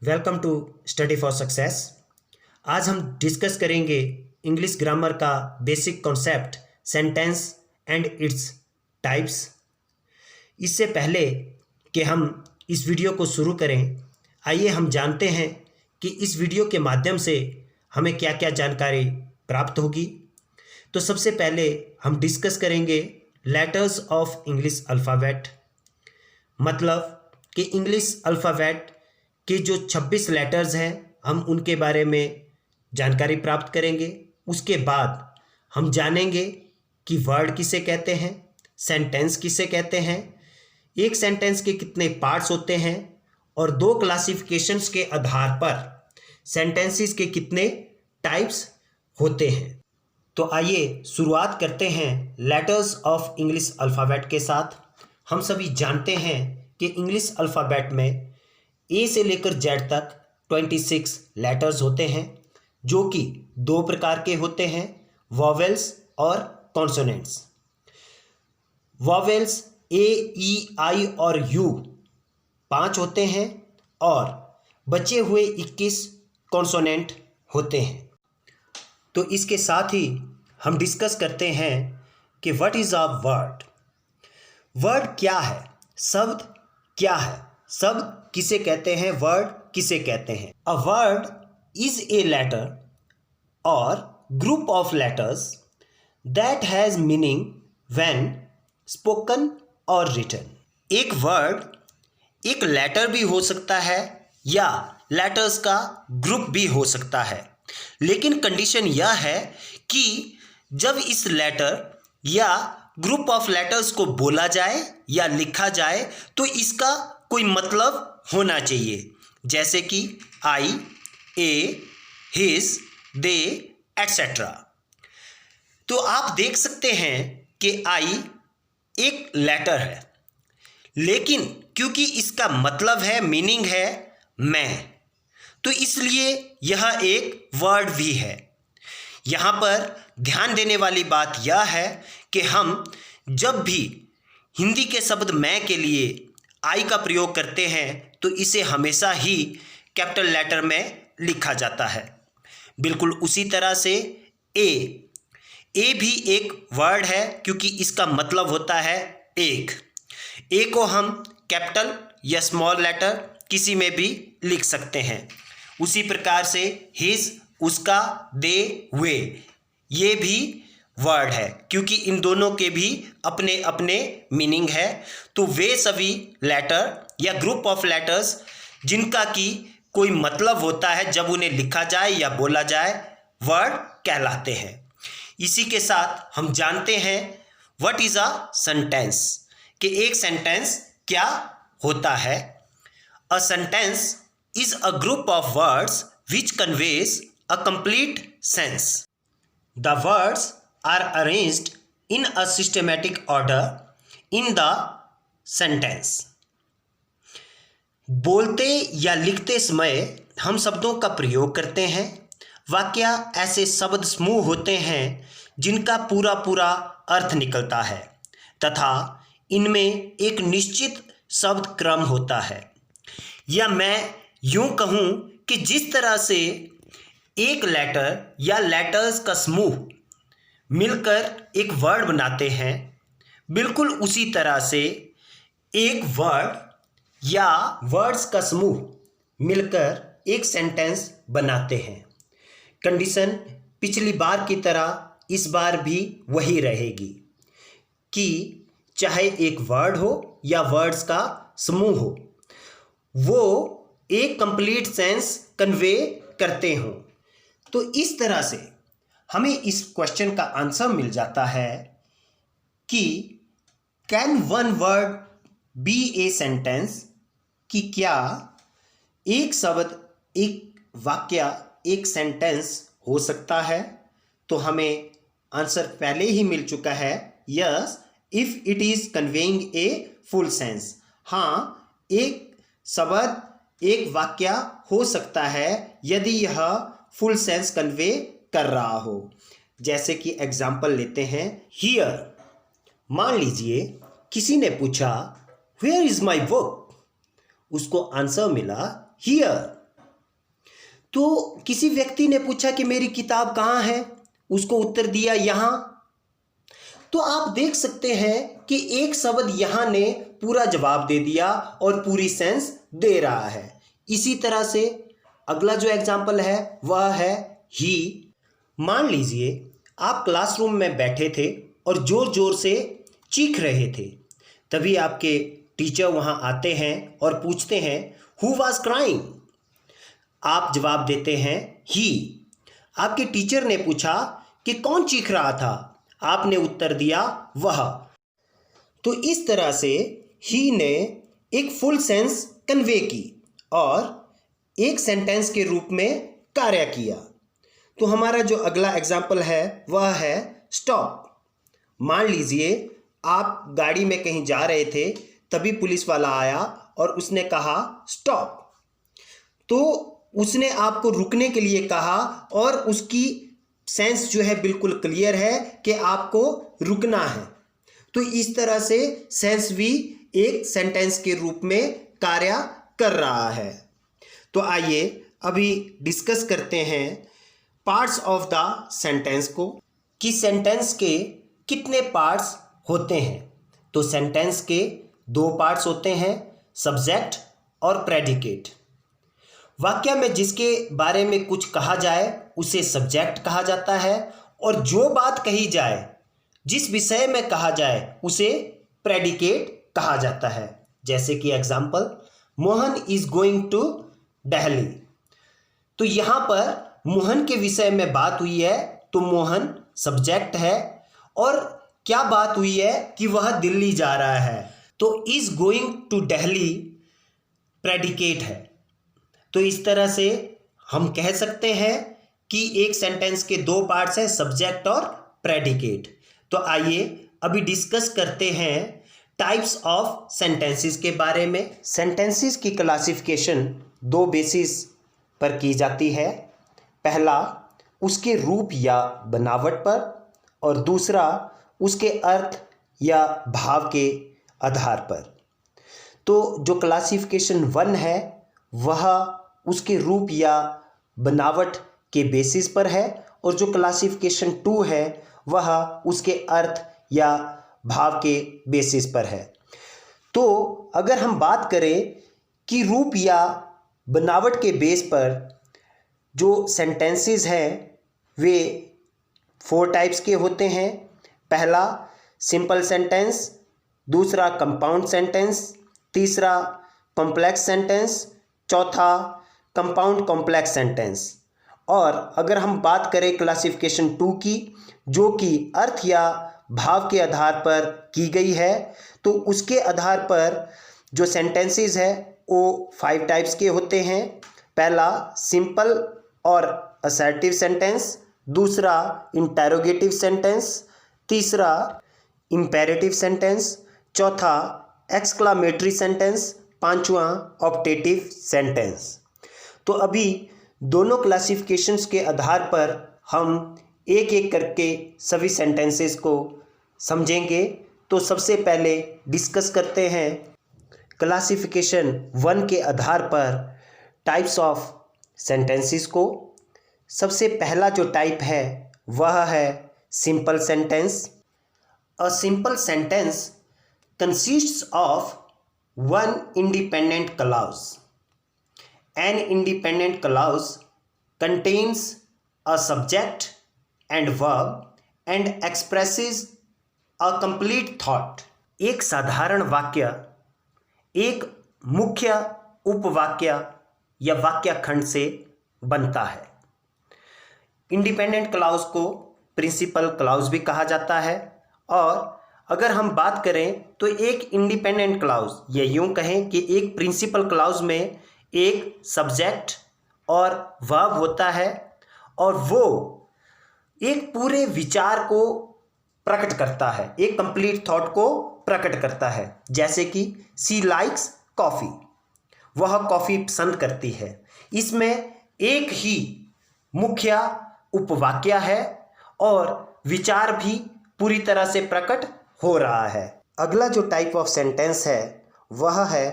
Welcome to study for success. आज हम discuss करेंगे इंग्लिश ग्रामर का basic concept sentence and its types. इससे पहले कि हम इस वीडियो को शुरू करें, आइए हम जानते हैं कि इस वीडियो के माध्यम से हमें क्या क्या जानकारी प्राप्त होगी। तो सबसे पहले हम डिस्कस करेंगे लेटर्स ऑफ इंग्लिश अल्फ़ाबेट, मतलब कि इंग्लिश अल्फ़ाबेट के जो 26 लेटर्स हैं हम उनके बारे में जानकारी प्राप्त करेंगे। उसके बाद हम जानेंगे कि वर्ड किसे कहते हैं, सेंटेंस किसे कहते हैं, एक सेंटेंस के कितने पार्ट्स होते हैं और दो क्लासिफिकेशंस के आधार पर सेंटेंसेस के कितने टाइप्स होते हैं। तो आइए शुरुआत करते हैं लेटर्स ऑफ इंग्लिश अल्फ़ाबेट के साथ। हम सभी जानते हैं कि इंग्लिश अल्फ़ाबेट में ए से लेकर जेड तक 26 लेटर्स होते हैं, जो कि दो प्रकार के होते हैं, वॉवेल्स और कॉन्सोनेंट्स। वॉवेल्स ए, ई, आई और यू 5 होते हैं और बचे हुए 21 कॉन्सोनेंट होते हैं। तो इसके साथ ही हम डिस्कस करते हैं कि what is a word. Word क्या है, शब्द क्या है, शब्द किसे कहते हैं, वर्ड किसे कहते हैं। A word is a letter or group of letters that has meaning when spoken or written. एक वर्ड एक लेटर भी हो सकता है या लेटर्स का ग्रुप भी हो सकता है, लेकिन कंडीशन यह है कि जब इस लेटर या ग्रुप ऑफ लेटर्स को बोला जाए या लिखा जाए तो इसका कोई मतलब होना चाहिए, जैसे कि आई, ए, हिज, दे एटसेट्रा। तो आप देख सकते हैं कि आई एक लेटर है, लेकिन क्योंकि इसका मतलब है, मीनिंग है मैं, तो इसलिए यह एक वर्ड भी है। यहाँ पर ध्यान देने वाली बात यह है कि हम जब भी हिंदी के शब्द मैं के लिए आई का प्रयोग करते हैं तो इसे हमेशा ही कैपिटल लेटर में लिखा जाता है। बिल्कुल उसी तरह से ए भी एक वर्ड है, क्योंकि इसका मतलब होता है एक। ए को हम कैपिटल या स्मॉल लेटर किसी में भी लिख सकते हैं। उसी प्रकार से हिज, उसका, दे, वे, ये भी वर्ड है, क्योंकि इन दोनों के भी अपने अपने मीनिंग है। तो वे सभी लेटर या ग्रुप ऑफ लेटर्स जिनका कि कोई मतलब होता है, जब उन्हें लिखा जाए या बोला जाए वर्ड कहलाते हैं। इसी के साथ हम जानते हैं व्हाट इज़ अ सेंटेंस, कि एक सेंटेंस क्या होता है। A sentence is a group of words which conveys a complete sense. The words are arranged in a systematic order in the sentence। बोलते या लिखते समय हम शब्दों का प्रयोग करते हैं। वाक्य ऐसे शब्द समूह होते हैं जिनका पूरा पूरा अर्थ निकलता है तथा इनमें एक निश्चित शब्द क्रम होता है। या मैं यूं कहूं कि जिस तरह से एक लेटर या लेटर्स का समूह मिलकर एक वर्ड बनाते हैं, बिल्कुल उसी तरह से एक वर्ड या वर्ड्स का समूह मिलकर एक सेंटेंस बनाते हैं। कंडीशन पिछली बार की तरह इस बार भी वही रहेगी कि चाहे एक वर्ड हो या वर्ड्स का समूह हो, वो एक कंप्लीट सेंस कन्वे करते हों। तो इस तरह से हमें इस क्वेश्चन का आंसर मिल जाता है कि can one word be a sentence, कि क्या एक शब्द, एक वाक्य, एक सेंटेंस हो सकता है। तो हमें आंसर पहले ही मिल चुका है, yes if it is conveying a full sense. हाँ, एक शब्द, एक वाक्य हो सकता है यदि यह फुल सेंस कन्वे कर रहा हो। जैसे कि एग्जाम्पल लेते हैं, हियर। मान लीजिए किसी ने पूछा वेयर इज माई बुक, उसको आंसर मिला हियर। तो किसी व्यक्ति ने पूछा कि मेरी किताब कहाँ है, उसको उत्तर दिया यहाँ। तो आप देख सकते हैं कि एक शब्द यहाँ ने पूरा जवाब दे दिया और पूरी सेंस दे रहा है। इसी तरह से अगला जो एग्जाम्पल है वह है ही। मान लीजिए आप क्लासरूम में बैठे थे और ज़ोर ज़ोर से चीख रहे थे। तभी आपके टीचर वहाँ आते हैं और पूछते हैं हु वाज क्राइंग। आप जवाब देते हैं ही। आपके टीचर ने पूछा कि कौन चीख रहा था, आपने उत्तर दिया वह। तो इस तरह से ही ने एक फुल सेंस कन्वे की और एक सेंटेंस के रूप में कार्य किया। तो हमारा जो अगला एग्जाम्पल है वह है स्टॉप। मान लीजिए आप गाड़ी में कहीं जा रहे थे, तभी पुलिस वाला आया और उसने कहा स्टॉप। तो उसने आपको रुकने के लिए कहा और उसकी सेंस जो है बिल्कुल क्लियर है कि आपको रुकना है। तो इस तरह से सेंस भी एक सेंटेंस के रूप में कार्य कर रहा है। तो आइए अभी डिस्कस करते हैं पार्ट्स ऑफ द सेंटेंस को, कि सेंटेंस के कितने पार्ट्स होते हैं। तो सेंटेंस के दो पार्ट्स होते हैं, सब्जेक्ट और प्रेडिकेट। वाक्य में जिसके बारे में कुछ कहा जाए उसे सब्जेक्ट कहा जाता है और जो बात कही जाए, जिस विषय में कहा जाए उसे प्रेडिकेट कहा जाता है। जैसे कि example, Mohan is going to Delhi. तो यहाँ पर मोहन के विषय में बात हुई है तो मोहन सब्जेक्ट है और क्या बात हुई है कि वह दिल्ली जा रहा है, तो is going to Delhi predicate है। तो इस तरह से हम कह सकते हैं कि एक सेंटेंस के दो पार्ट्स हैं, सब्जेक्ट और प्रेडिकेट। तो आइए अभी डिस्कस करते हैं टाइप्स ऑफ सेंटेंसेस के बारे में। सेंटेंसेस की क्लासिफिकेशन दो बेसिस पर की जाती है। पहला उसके रूप या बनावट पर और दूसरा उसके अर्थ या भाव के आधार पर। तो जो क्लासिफिकेशन 1 है वह उसके रूप या बनावट के बेसिस पर है और जो क्लासिफिकेशन 2 है वह उसके अर्थ या भाव के बेसिस पर है। तो अगर हम बात करें कि रूप या बनावट के बेस पर जो सेंटेंसेस हैं वे 4 टाइप्स के होते हैं। पहला सिंपल सेंटेंस, दूसरा कंपाउंड सेंटेंस, तीसरा कॉम्प्लेक्स सेंटेंस, चौथा कंपाउंड कॉम्प्लेक्स सेंटेंस। और अगर हम बात करें क्लासिफिकेशन 2 की, जो कि अर्थ या भाव के आधार पर की गई है, तो उसके आधार पर जो सेंटेंसेस है वो 5 टाइप्स के होते हैं। पहला सिंपल और असर्टिव सेंटेंस, दूसरा इंटेरोगेटिव सेंटेंस, तीसरा इंपेरेटिव सेंटेंस, चौथा एक्सक्लामेटरी सेंटेंस, पांचवा ऑप्टेटिव सेंटेंस। तो अभी दोनों क्लासिफिकेशंस के आधार पर हम एक एक करके सभी सेंटेंसेस को समझेंगे। तो सबसे पहले डिस्कस करते हैं क्लासिफिकेशन 1 के आधार पर टाइप्स ऑफ सेंटेंसेस को। सबसे पहला जो टाइप है वह है simple sentence. A simple sentence consists of one independent clause. An independent clause contains a subject and verb and expresses a complete thought. एक साधारण वाक्य एक मुख्य उपवाक्य या वाक्य खंड से बनता है। इंडिपेंडेंट क्लाउज को प्रिंसिपल क्लाउज भी कहा जाता है। और अगर हम बात करें तो एक इंडिपेंडेंट क्लाउज, या यूं कहें कि एक प्रिंसिपल क्लाउज में एक सब्जेक्ट और वर्ब होता है और वो एक पूरे विचार को प्रकट करता है, एक कंप्लीट थॉट को प्रकट करता है। जैसे कि सी लाइक्स कॉफ़ी, वह कॉफ़ी पसंद करती है। इसमें एक ही मुख्य उपवाक्य है और विचार भी पूरी तरह से प्रकट हो रहा है। अगला जो टाइप ऑफ सेंटेंस है वह है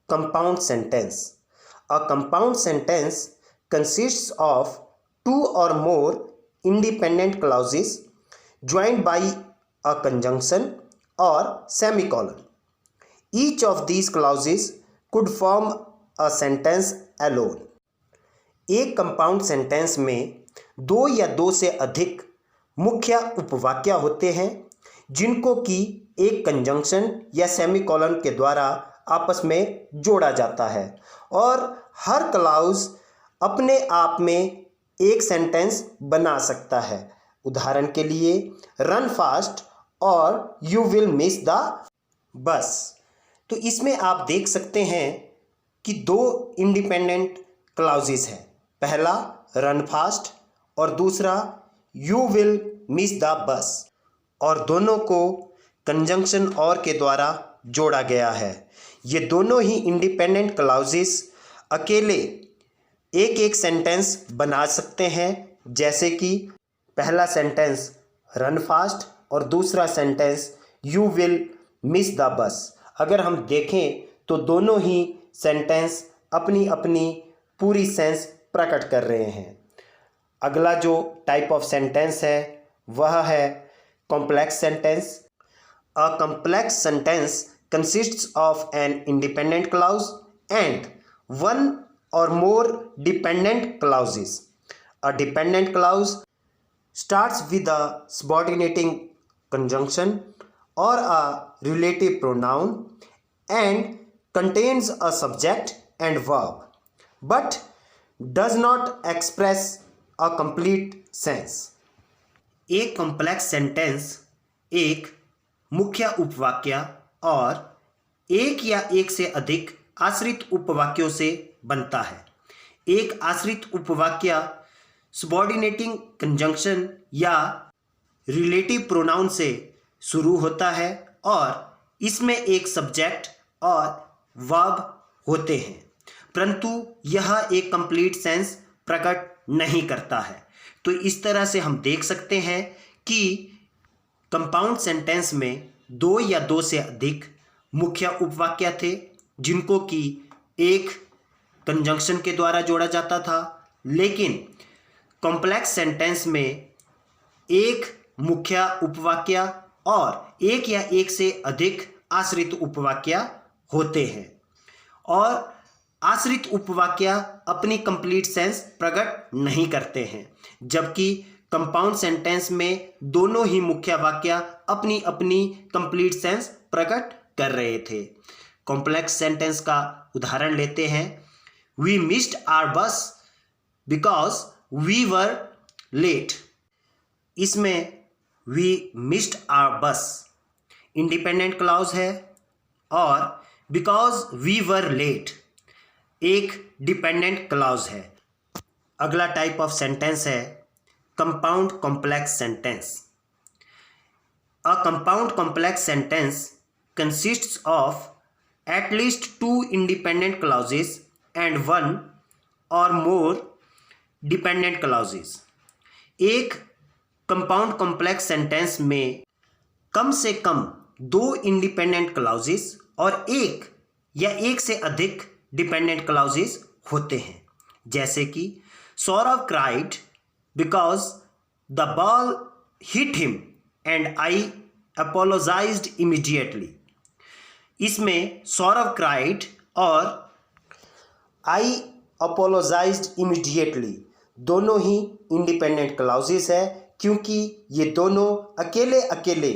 compound sentence. A compound sentence consists of two or more independent clauses joined by a conjunction or semicolon. Each of these clauses could form a sentence alone. एक कंपाउंड सेंटेंस में दो या दो से अधिक मुख्य उपवाक्य होते हैं जिनको कि एक कंजंक्शन या सेमीकोलन के द्वारा आपस में जोड़ा जाता है और हर क्लाउज अपने आप में एक सेंटेंस बना सकता है। उदाहरण के लिए रन फास्ट और you will miss the bus. तो इसमें आप देख सकते हैं कि दो इंडिपेंडेंट क्लाउजेस हैं, पहला रन फास्ट और दूसरा you will miss the bus, और दोनों को कंजंक्शन और के द्वारा जोड़ा गया है। ये दोनों ही इंडिपेंडेंट क्लाउजेस अकेले एक एक सेंटेंस बना सकते हैं, जैसे कि पहला सेंटेंस रन फास्ट और दूसरा sentence you will miss the bus. अगर हम देखें तो दोनों ही सेंटेंस अपनी अपनी पूरी सेंस प्रकट कर रहे हैं। अगला जो टाइप ऑफ सेंटेंस है वह है complex sentence. A complex sentence consists of an independent clause and one or more dependent clauses. A dependent clause starts with a subordinating conjunction or a relative pronoun and contains a subject and verb, but does not express a complete sense. एक complex sentence एक मुख्य उपवाक्य और एक या एक से अधिक आश्रित उपवाक्यों से बनता है। एक आश्रित उपवाक्य सबऑर्डिनेटिंग कंजंक्शन या रिलेटिव प्रोनाउन से शुरू होता है और इसमें एक सब्जेक्ट और वर्ब होते हैं, परंतु यह एक कंप्लीट सेंस प्रकट नहीं करता है। तो इस तरह से हम देख सकते हैं कि कंपाउंड सेंटेंस में दो या दो से अधिक मुख्य उपवाक्य थे जिनको कि एक कंजंक्शन के द्वारा जोड़ा जाता था, लेकिन कॉम्प्लेक्स सेंटेंस में एक मुख्य उपवाक्य और एक या एक से अधिक आश्रित उपवाक्य होते हैं और आश्रित उपवाक्य अपनी कंप्लीट सेंस प्रकट नहीं करते हैं, जबकि कंपाउंड सेंटेंस में दोनों ही मुख्य वाक्य अपनी अपनी कंप्लीट सेंस प्रकट कर रहे थे। कॉम्प्लेक्स सेंटेंस का उदाहरण लेते हैं। वी मिस्ड आवर बस बिकॉज वी वर लेट। इसमें वी मिस्ड आवर बस इंडिपेंडेंट क्लॉज है और बिकॉज वी वर लेट एक डिपेंडेंट क्लॉज है। अगला टाइप ऑफ सेंटेंस है compound complex sentence. A compound complex sentence consists of at least two independent clauses and one or more dependent clauses. एक compound complex sentence में कम से कम दो independent clauses और एक या एक से अधिक डिपेंडेंट क्लाउजेस होते हैं, जैसे कि Saurabh cried because the ball hit him and I apologised immediately. इसमें सौरभ क्राइड और आई अपोलोजाइज्ड इमीडिएटली दोनों ही इंडिपेंडेंट क्लाउजेस है, क्योंकि ये दोनों अकेले अकेले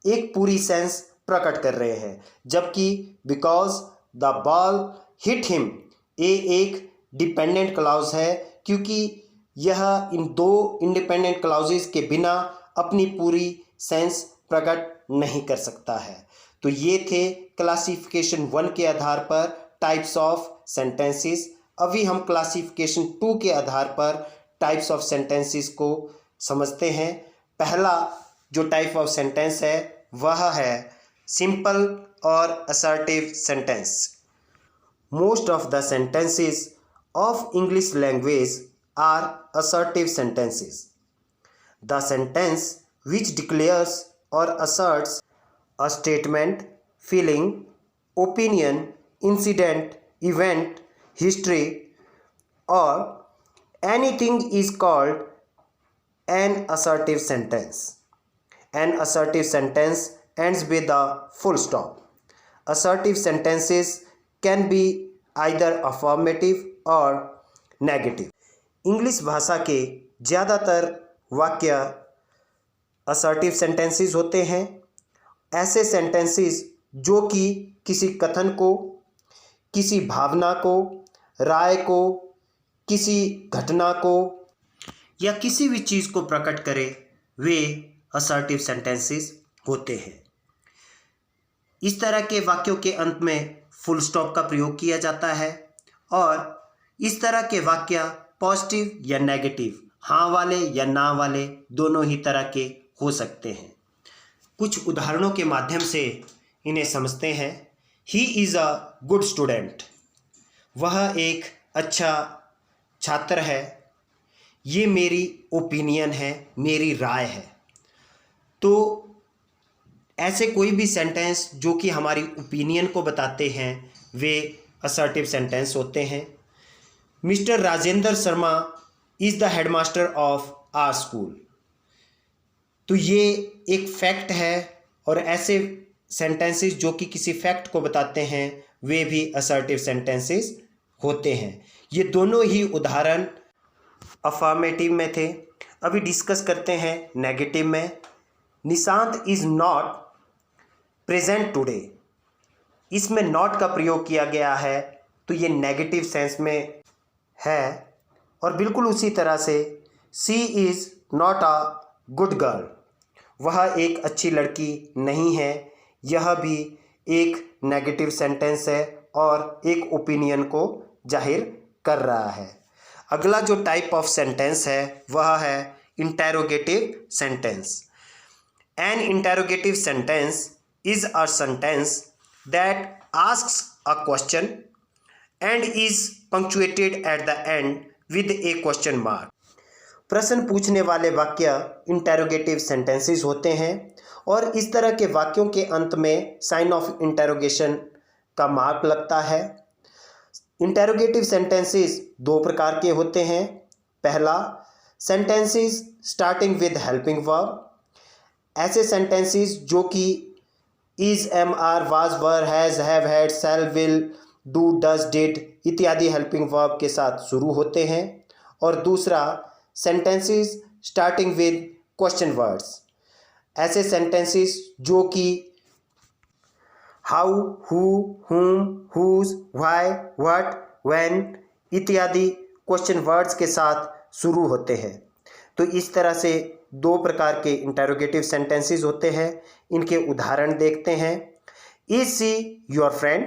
एक पूरी सेंस प्रकट कर रहे हैं, जबकि because the ball hit him ये एक डिपेंडेंट क्लाउज है, क्योंकि यह इन दो इंडिपेंडेंट क्लाउजेस के बिना अपनी पूरी सेंस प्रकट नहीं कर सकता है। तो ये थे क्लासिफिकेशन 1 के आधार पर टाइप्स ऑफ सेंटेंसेस। अभी हम क्लासिफिकेशन 2 के आधार पर टाइप्स ऑफ सेंटेंसेस को समझते हैं। पहला जो टाइप ऑफ सेंटेंस है वह है सिंपल और assertive sentence. Most of the sentences of English language are assertive sentences. The sentence which declares or asserts a statement, feeling, opinion, incident, event, history, or Anything is called an assertive sentence. An assertive sentence ends with a full stop. Assertive sentences can be either affirmative or negative. English भाषा के ज़्यादातर वाक्य assertive sentences होते हैं। ऐसे sentences जो कि किसी कथन को, किसी भावना को, राय को, किसी घटना को या किसी भी चीज़ को प्रकट करे, वे असर्टिव सेंटेंसेस होते हैं। इस तरह के वाक्यों के अंत में फुल स्टॉप का प्रयोग किया जाता है और इस तरह के वाक्य पॉजिटिव या नेगेटिव, हाँ वाले या ना वाले, दोनों ही तरह के हो सकते हैं। कुछ उदाहरणों के माध्यम से इन्हें समझते हैं। He is a good student, वह एक अच्छा छात्र है। ये मेरी ओपिनियन है, मेरी राय है। तो ऐसे कोई भी सेंटेंस जो कि हमारी ओपिनियन को बताते हैं, वे असर्टिव सेंटेंस होते हैं। Mister Rajendra Sharma is the headmaster of our school. तो ये एक फैक्ट है और ऐसे सेंटेंसेस जो कि किसी फैक्ट को बताते हैं, वे भी असर्टिव सेंटेंसेस होते हैं। ये दोनों ही उदाहरण अफर्मेटिव में थे। अभी डिस्कस करते हैं नेगेटिव में। Nishant is not present today. इसमें नॉट का प्रयोग किया गया है, तो ये नेगेटिव सेंस में है। और बिल्कुल उसी तरह से she is not a good girl, वह एक अच्छी लड़की नहीं है। यह भी एक नेगेटिव सेंटेंस है और एक ओपिनियन को जाहिर कर रहा है। अगला जो टाइप ऑफ सेंटेंस है वह है interrogative sentence. N interrogative sentence is a sentence that asks a question and is punctuated at the end with A question mark. प्रश्न पूछने वाले वाक्य इंटेरोगेटिव सेंटेंसेस होते हैं और इस तरह के वाक्यों के अंत में साइन ऑफ इंटेरोगेशन का मार्क लगता है। इंटेरोगेटिव सेंटेंसेस दो प्रकार के होते हैं। पहला, sentences starting with helping verb. ऐसे सेंटेंसेस जो कि is, am, are, was, were, has, have, had, shall, will, do, does, did इत्यादि हेल्पिंग वर्ब के साथ शुरू होते हैं। और दूसरा, sentences starting with question words. ऐसे सेंटेंसेस जो कि how, who, whom, whose, why, what, when इत्यादि क्वेश्चन वर्ड्स के साथ शुरू होते हैं। तो इस तरह से दो प्रकार के इंटेरोगेटिव सेंटेंसेस होते हैं। इनके उदाहरण देखते हैं। Is she your friend?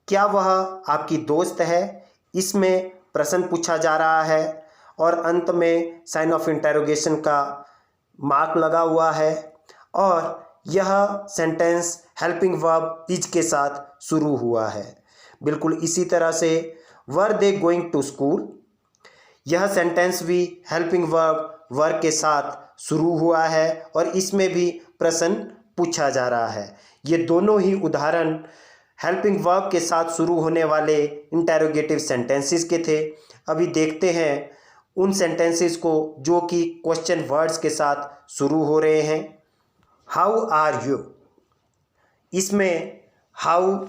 क्या वह आपकी दोस्त है? इसमें प्रश्न पूछा जा रहा है और अंत में साइन ऑफ इंटेरोगेशन का मार्क लगा हुआ है और यह सेंटेंस हेल्पिंग वर्ब इज के साथ शुरू हुआ है। बिल्कुल इसी तरह से वर दे गोइंग टू स्कूल, यह सेंटेंस भी हेल्पिंग वर्ब वर के साथ शुरू हुआ है और इसमें भी प्रश्न पूछा जा रहा है। ये दोनों ही उदाहरण हेल्पिंग वर्ब के साथ शुरू होने वाले इंटेरोगेटिव सेंटेंसेस के थे। अभी देखते हैं उन सेंटेंसेस को जो कि क्वेश्चन वर्ड्स के साथ शुरू हो रहे हैं। How are you? इसमें हाउ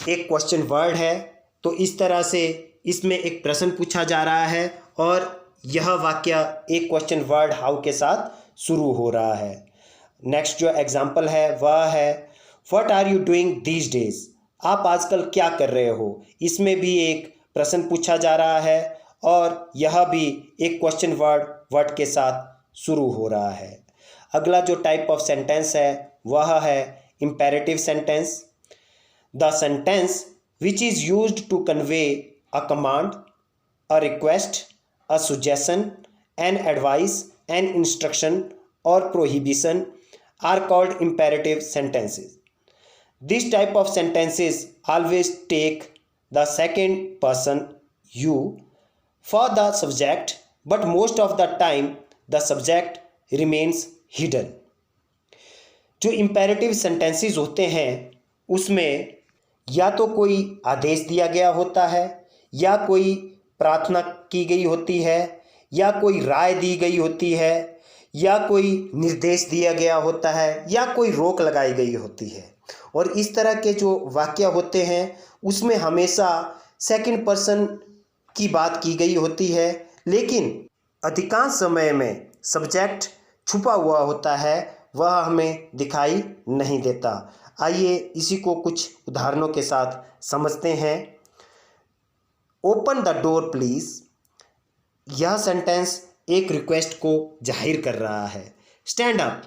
एक क्वेश्चन वर्ड है, तो इस तरह से इसमें एक प्रश्न पूछा जा रहा है और यह वाक्य एक क्वेश्चन वर्ड हाउ के साथ शुरू हो रहा है। नेक्स्ट जो एग्जाम्पल है वह है what are you doing these days? आप आजकल क्या कर रहे हो? इसमें भी एक प्रश्न पूछा जा रहा है और यह भी एक क्वेश्चन वर्ड व्हाट के साथ शुरू हो रहा है। अगला जो टाइप ऑफ सेंटेंस है वह है imperative sentence. The sentence which is used to convey a command, a request, a suggestion, an advice, an instruction or prohibition are called imperative sentences. This type of sentences always take the second person you for the subject, but most of the time the subject remains hidden. जो imperative sentences होते हैं उसमें या तो कोई आदेश दिया गया होता है या कोई प्रार्थना की गई होती है, या कोई राय दी गई होती है, या कोई निर्देश दिया गया होता है, या कोई रोक लगाई गई होती है। और इस तरह के जो वाक्य होते हैं उसमें हमेशा सेकंड पर्सन की बात की गई होती है, लेकिन अधिकांश समय में सब्जेक्ट छुपा हुआ होता है, वह हमें दिखाई नहीं देता। आइए इसी को कुछ उदाहरणों के साथ समझते हैं। ओपन द डोर प्लीज़, यह सेंटेंस एक रिक्वेस्ट को जाहिर कर रहा है। स्टैंड अप,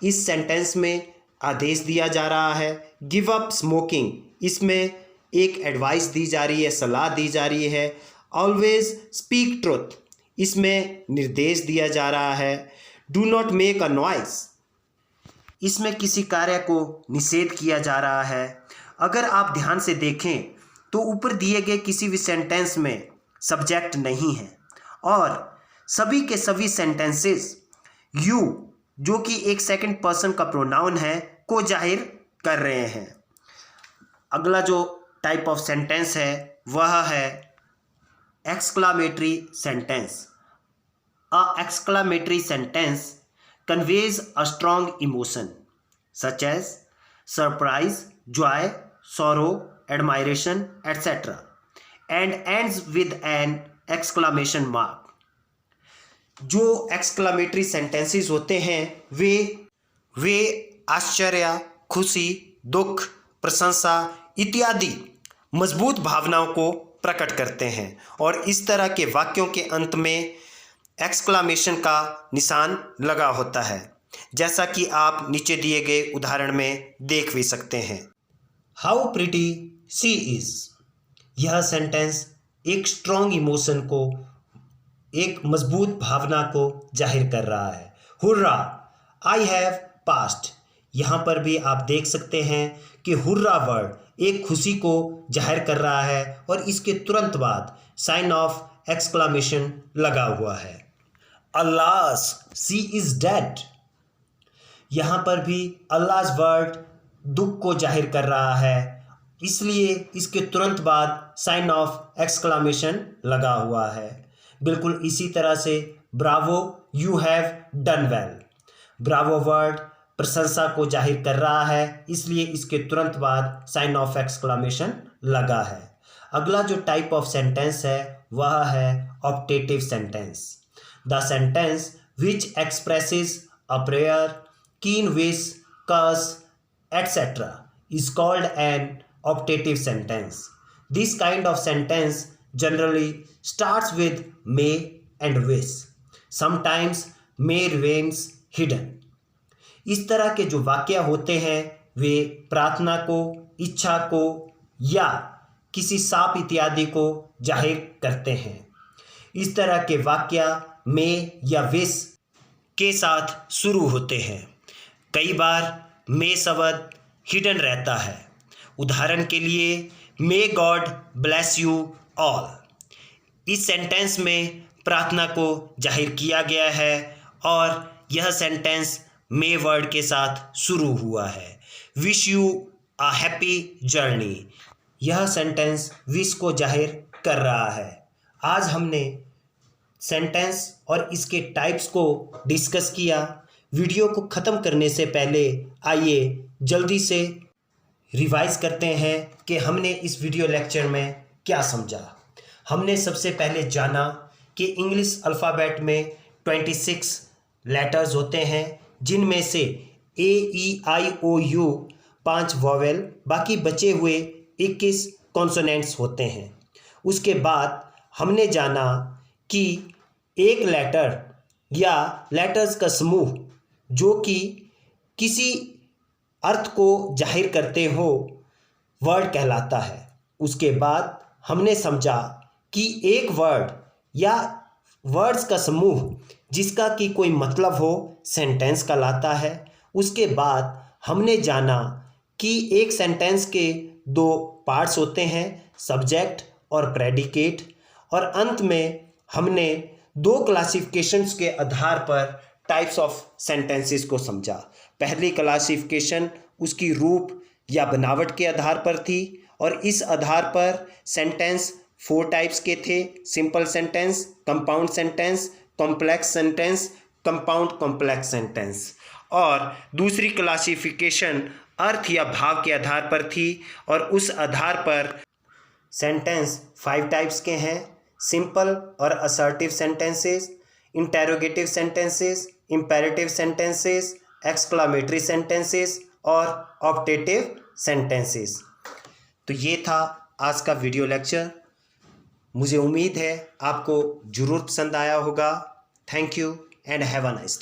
इस सेंटेंस में आदेश दिया जा रहा है। गिव अप स्मोकिंग, इसमें एक एडवाइस दी जा रही है, सलाह दी जा रही है। ऑलवेज स्पीक ट्रुथ, इसमें निर्देश दिया जा रहा है। Do not make a noise, इसमें किसी कार्य को निषेध किया जा रहा है। अगर आप ध्यान से देखें तो ऊपर दिए गए किसी भी सेंटेंस में सब्जेक्ट नहीं है, और सभी के सभी सेंटेंसेस यू, जो कि एक सेकंड पर्सन का प्रोनाउन है, को जाहिर कर रहे हैं। अगला जो टाइप ऑफ सेंटेंस है वह है exclamatory sentence. A exclamatory sentence conveys a strong emotion such as surprise, joy, sorrow, admiration, etc. and ends with an exclamation mark. जो एक्सक्लामेटरी सेंटेंसेस होते हैं वे आश्चर्य, खुशी, दुख, प्रशंसा इत्यादि मजबूत भावनाओं को प्रकट करते हैं, और इस तरह के वाक्यों के अंत में एक्सक्लामेशन का निशान लगा होता है, जैसा कि आप नीचे दिए गए उदाहरण में देख भी सकते हैं। हाउ प्रिटी शी इज, यह सेंटेंस एक स्ट्रॉन्ग इमोशन को, एक मजबूत भावना को जाहिर कर रहा है। हुर्रा, आई हैव पास्ड, यहाँ पर भी आप देख सकते हैं कि हुर्रा वर्ड एक खुशी को जाहिर कर रहा है, और इसके तुरंत बाद साइन ऑफ एक्सक्लामेशन लगा हुआ है। अल्लाह, शी इज डेड, यहाँ पर भी अल्लाह वर्ड दुख को जाहिर कर रहा है, इसलिए इसके तुरंत बाद साइन ऑफ एक्सक्लामेशन लगा हुआ है। बिल्कुल इसी तरह से Bravo, you have done well, Bravo word प्रशंसा को जाहिर कर रहा है, इसलिए इसके तुरंत बाद साइन ऑफ एक्सक्लामेशन लगा है। अगला जो टाइप ऑफ सेंटेंस है वह है optative sentence. The sentence which expresses a prayer, keen wish, curse, etc. is called an optative sentence. This kind of sentence generally starts with may and wish. Sometimes may remains hidden. इस तरह के जो वाक्य होते हैं वे प्रार्थना को, इच्छा को या किसी साप इत्यादि को जाहिर करते हैं। इस तरह के वाक्य मे या विश के साथ शुरू होते हैं। कई बार मे शब्द हिडन रहता है। उदाहरण के लिए may God bless you all, इस सेंटेंस में प्रार्थना को जाहिर किया गया है और यह सेंटेंस मे वर्ड के साथ शुरू हुआ है। Wish you a happy journey, यह सेंटेंस विश को जाहिर कर रहा है। आज हमने सेंटेंस और इसके टाइप्स को डिस्कस किया। वीडियो को ख़त्म करने से पहले आइए जल्दी से रिवाइज करते हैं कि हमने इस वीडियो लेक्चर में क्या समझा। हमने सबसे पहले जाना कि इंग्लिश अल्फ़ाबेट में 26 लेटर्स होते हैं, जिनमें से ए ई आई ओ यू 5 वॉवेल, बाकी बचे हुए 21 कॉन्सोनेंट्स होते हैं। उसके बाद हमने जाना कि एक लेटर या लेटर्स का समूह जो कि किसी अर्थ को जाहिर करते हो वर्ड कहलाता है। उसके बाद हमने समझा कि एक वर्ड या वर्ड्स का समूह जिसका कि कोई मतलब हो सेंटेंस कहलाता है। उसके बाद हमने जाना कि एक सेंटेंस के 2 पार्ट्स होते हैं, सब्जेक्ट और प्रेडिकेट, और अंत में हमने 2 क्लासिफिकेशंस के आधार पर टाइप्स ऑफ सेंटेंसेस को समझा। पहली क्लासिफिकेशन उसकी रूप या बनावट के आधार पर थी, और इस आधार पर सेंटेंस 4 टाइप्स के थे, simple sentence, compound sentence, complex sentence, compound complex sentence. और दूसरी क्लासिफिकेशन अर्थ या भाव के आधार पर थी और उस आधार पर सेंटेंस 5 टाइप्स के हैं, सिंपल और assertive sentences, interrogative sentences, imperative sentences, exclamatory sentences और ऑप्टेटिव सेंटेंसेस। तो ये था आज का वीडियो लेक्चर। मुझे उम्मीद है आपको ज़रूर पसंद आया होगा। Thank you and have a nice day.